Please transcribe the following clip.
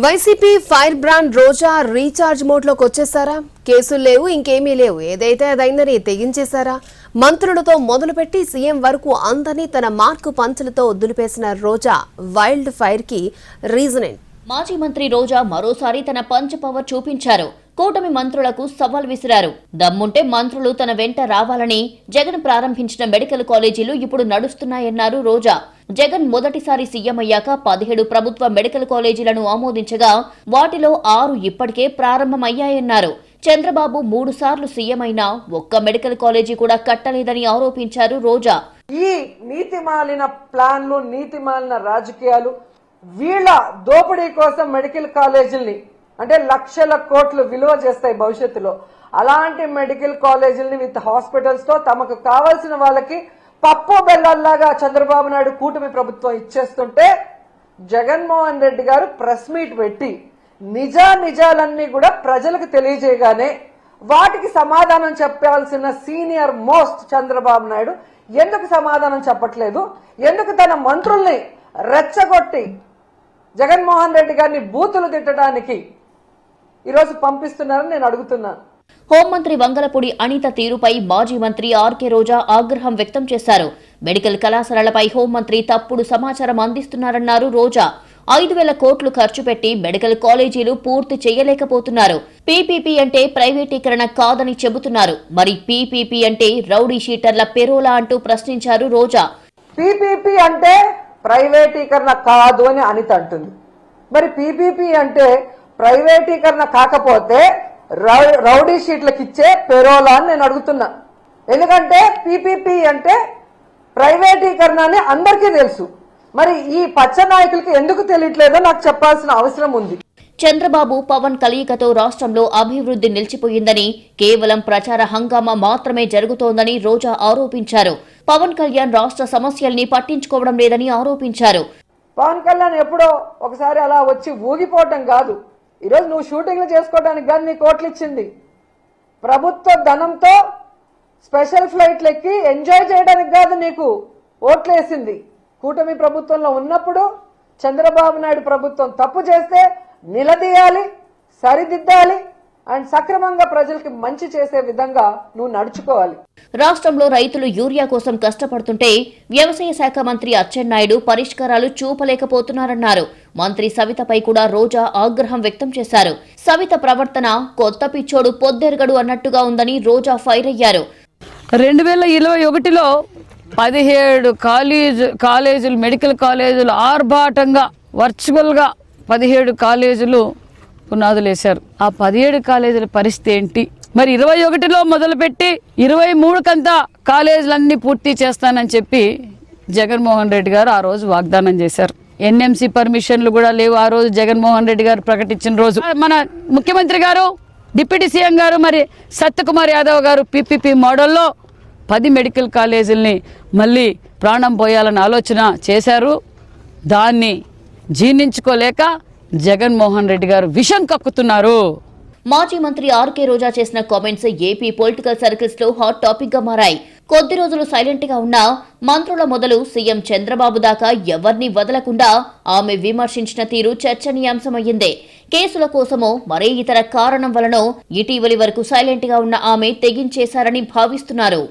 YCP fire brand రోజా recharge మోడ్లోకి వచ్చేసారా? కేసులు లేవు, ఇంకేమీ లేవు, ఏదైతే అదైందని తెగించేశారా? మంత్రులతో మొదలుపెట్టి సీఎం వరకు అందరినీ తన మార్కు పంచులతో దులిపేసిన రోజా వైల్డ్ ఫైర్ కి రీజన్ ఏంటి? మాజీ మంత్రి రోజా మరోసారి తన పంచ్ పవర్ చూపించారు. కూటమి మంత్రులకు సవాల్ విసిరారు. దమ్ముంటే మంత్రులు తన వెంట రావాలని జగన్ ప్రారంభించిన మెడికల్ కాలేజీలు ఇప్పుడు నడుస్తున్నాయన్నారు రోజా. జగన్ మొదటిసారి సీఎం అయ్యాక 17 ప్రభుత్వ మెడికల్ కాలేజీలను ఆమోదించగా వాటిలో 6 ఇప్పటికే ప్రారంభమయ్యాయన్నారు. చంద్రబాబు 3 సార్లు సీఎం అయినా ఒక్క మెడికల్ కాలేజీ కూడా కట్టలేదని ఆరోపించారు రోజా. ఈ నీతిమాలిన ప్లాన్లు, నీతిమాలిన రాజకీయాలు, వీళ్ళ దోపిడీ కోసం మెడికల్ కాలేజీల్ని అంటే లక్షల కోట్లు విలువ చేస్తాయి భవిష్యత్తులో. అలాంటి మెడికల్ కాలేజీల్ని విత్ హాస్పిటల్స్ తో తమకు కావాల్సిన వాళ్ళకి పప్పు బెల్లాల్లాగా చంద్రబాబు నాయుడు కూటమి ప్రభుత్వం ఇచ్చేస్తుంటే జగన్మోహన్ రెడ్డి గారు ప్రెస్ మీట్ పెట్టి నిజాలన్నీ కూడా ప్రజలకు తెలియజేయగానే వాటికి సమాధానం చెప్పాల్సిన సీనియర్ మోస్ట్ చంద్రబాబు నాయుడు ఎందుకు సమాధానం చెప్పట్లేదు? ఎందుకు తన మంత్రుల్ని రెచ్చగొట్టి జగన్మోహన్ రెడ్డి గారిని బూతులు తిట్టడానికి ఈరోజు పంపిస్తున్నారని నేను అడుగుతున్నాను. హోంమంత్రి వంగలపూడి అనిత తీరుపై మాజీ మంత్రి ఆర్కే రోజా ఆగ్రహం వ్యక్తం చేశారు. మెడికల్ కళాశాలలపై హోంమంత్రి తప్పుడు సమాచారం అందిస్తున్నారన్నారు రోజా. 5,000 కోట్లు ఖర్చు పెట్టి మెడికల్ కాలేజీలు పూర్తి చేయలేకపోతున్నారు. పీపీపీ అంటే ప్రైవేటీకరణ కాదని చెబుతున్నారు. మరి పీపీపీ అంటే రౌడీ షీటర్ల పెరోలా అంటూ ప్రశ్నించారు రోజా. పీపీపీ అంటే ప్రైవేటీకరణ కాదు అని అనిత అంటుంది. మరి పీపీపీ అంటే ప్రైవేటీకరణ కాకపోతే రౌడీ షీట్లకు ఇచ్చే పెరోలా అని నేను అడుగుతున్నా. ఎందుకంటే పీపీపీ అంటే ప్రైవేటీకరణ అని అందరికీ తెలుసు. మరి ఈ పచ్చ నాయకులకి ఎందుకు తెలియట్లేదో నాకు చెప్పాల్సిన అవసరం ఉంది. చంద్రబాబు పవన్ కలయికతో రాష్ట్రంలో అభివృద్ధి నిలిచిపోయిందని, కేవలం ప్రచార హంగామా మాత్రమే జరుగుతోందని రోజా ఆరోపించారు. పవన్ కళ్యాణ్ రాష్ట్ర సమస్యల్ని పట్టించుకోవడం లేదని ఆరోపించారు. పవన్ కళ్యాణ్ ఎప్పుడో ఒకసారి అలా వచ్చి ఊగిపోవటం కాదు, ఈరోజు నువ్వు షూటింగ్లు చేసుకోవడానికి కాదు నీ కోట్లు ఇచ్చింది. ప్రభుత్వ ధనంతో స్పెషల్ ఫ్లైట్లు ఎక్కి ఎంజాయ్ చేయడానికి కాదు నీకు ఓట్లేసింది. కూటమి ప్రభుత్వంలో ఉన్నప్పుడు చంద్రబాబు నాయుడు ప్రభుత్వం తప్పు చేస్తే నిలదీయాలి, సరిదిద్దాలి అండ్ సక్రమంగా ప్రజలకి మంచి చేసే విధంగా నువ్వు నడుచుకోవాలి. రాష్ట్రంలో రైతులు యూరియా కోసం కష్టపడుతుంటే వ్యవసాయ శాఖ మంత్రి అచ్చెన్నాయుడు పరిష్కారాలు చూపలేకపోతున్నారన్నారు. మంత్రి సవితపై కూడా రోజా ఆగ్రహం వ్యక్తం చేశారు. సవిత ప్రవర్తన కొత్త పిచ్చోడు పొద్దెరగడు అన్నట్టుగా ఉందని రోజా ఫైర్ అయ్యారు. 2021లో 17 కాలేజీలు మెడికల్ కాలేజీలు ఆర్భాటంగా వర్చువల్గా 17 కాలేజీలు పునాదులేశారు. ఆ 17 కాలేజీల పరిస్థితి ఏంటి? మరి 21లో మొదలుపెట్టి 23కంతా కాలేజీలన్నీ పూర్తి చేస్తానని చెప్పి జగన్మోహన్ రెడ్డి గారు ఆ రోజు వాగ్దానం చేశారు. ఎన్ఎంసీ పర్మిషన్లు కూడా లేవు ఆ రోజు జగన్మోహన్ రెడ్డి గారు ప్రకటించిన రోజు. మన ముఖ్యమంత్రి గారు, డిప్యూటీ సీఎం గారు, మరి సత్యకుమార్ యాదవ్ గారు పీపీపీ మోడల్లో 10 మెడికల్ కాలేజీల్ని మళ్ళీ ప్రాణం పోయాలని ఆలోచన చేశారు. దాన్ని జీర్ణించుకోలేక జగన్మోహన్ రెడ్డి గారు విషం కక్కుతున్నారు. మాజీ మంత్రి ఆర్కే రోజా చేసిన కామెంట్స్ ఏపీ పొలిటికల్ సర్కిల్స్ లో హాట్ టాపిక్ గా మారాయి. కొద్ది రోజులు సైలెంట్ గా ఉన్న మంత్రుల మొదలు సీఎం చంద్రబాబు దాకా ఎవరిని వదలకుండా ఆమె విమర్శించిన తీరు చర్చనీయాంశమయ్యింది. కేసుల కోసమో మరే ఇతర కారణం వలనో ఇటీవలి వరకు సైలెంట్ గా ఉన్న ఆమె తెగించేశారని భావిస్తున్నారు.